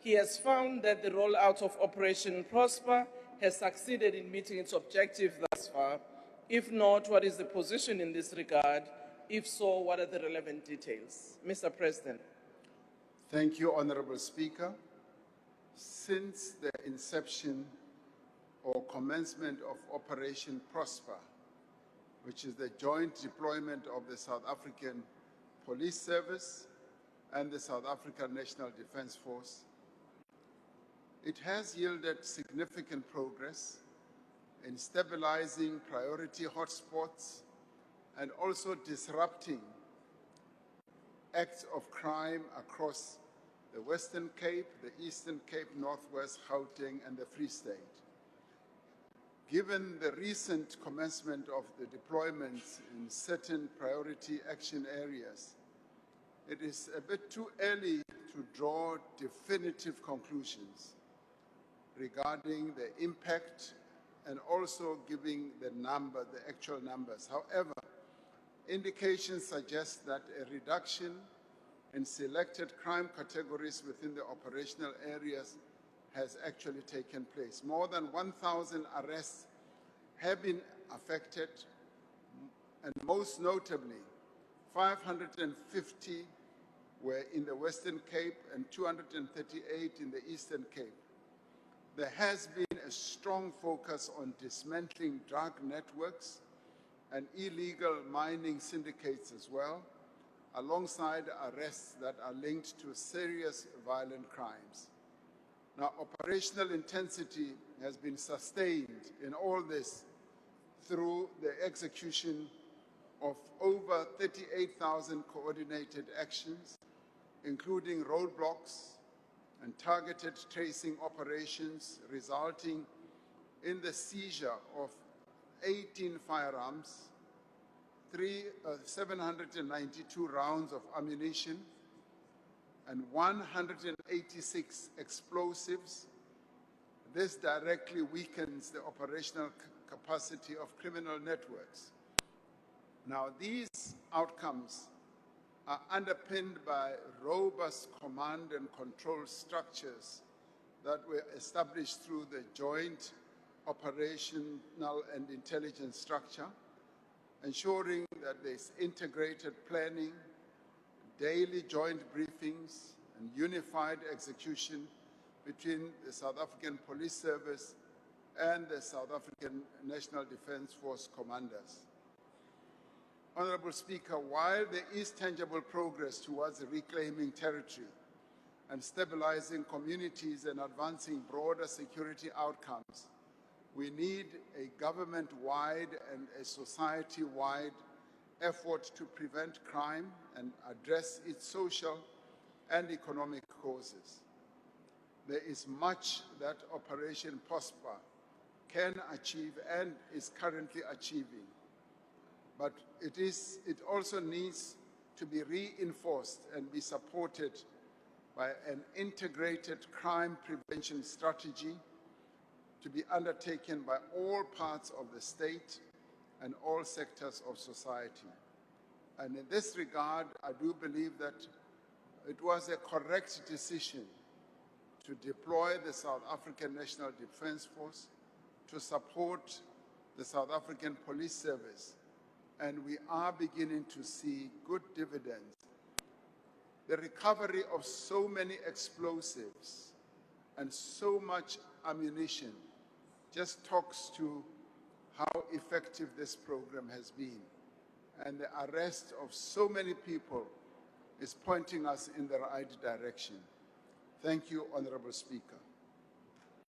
He has found that the rollout of Operation Prosper has succeeded in meeting its objective thus far. If not, what is the position in this regard? If so, what are the relevant details? Mr. President. Thank you, Honorable Speaker. Since the inception or commencement of Operation Prosper, which is the joint deployment of the South African Police Service and the South African National Defence Force, it has yielded significant progress in stabilizing priority hotspots and also disrupting acts of crime across the Western Cape, the Eastern Cape, Northwest, Gauteng, and the Free State. Given the recent commencement of the deployments in certain priority action areas, it is a bit too early to draw definitive conclusions regarding the impact and also giving the actual numbers. However, indications suggest that a reduction in selected crime categories within the operational areas has actually taken place. More than 1,000 arrests have been affected, and most notably, 550 were in the Western Cape and 238 in the Eastern Cape. There has been a strong focus on dismantling drug networks and illegal mining syndicates as well, alongside arrests that are linked to serious violent crimes. Now, operational intensity has been sustained in all this through the execution of over 38,000 coordinated actions, including roadblocks and targeted tracing operations, resulting in the seizure of 18 firearms, 792 rounds of ammunition, and 186 explosives. This directly weakens the operational capacity of criminal networks. Now, these outcomes are underpinned by robust command and control structures that were established through the joint operational and intelligence structure, ensuring that there's integrated planning, daily joint briefings, and unified execution between the South African Police Service and the South African National Defence Force commanders. Honourable Speaker, while there is tangible progress towards reclaiming territory and stabilizing communities and advancing broader security outcomes, we need a government-wide and a society-wide effort to prevent crime and address its social and economic causes. There is much that Operation Prosper can achieve and is currently achieving, but it also needs to be reinforced and be supported by an integrated crime prevention strategy to be undertaken by all parts of the state and all sectors of society. And in this regard, I do believe that it was a correct decision to deploy the South African National Defence Force to support the South African Police Service, and we are beginning to see good dividends. The recovery of so many explosives and so much ammunition just talks to how effective this program has been. And the arrest of so many people is pointing us in the right direction. Thank you, Honourable Speaker.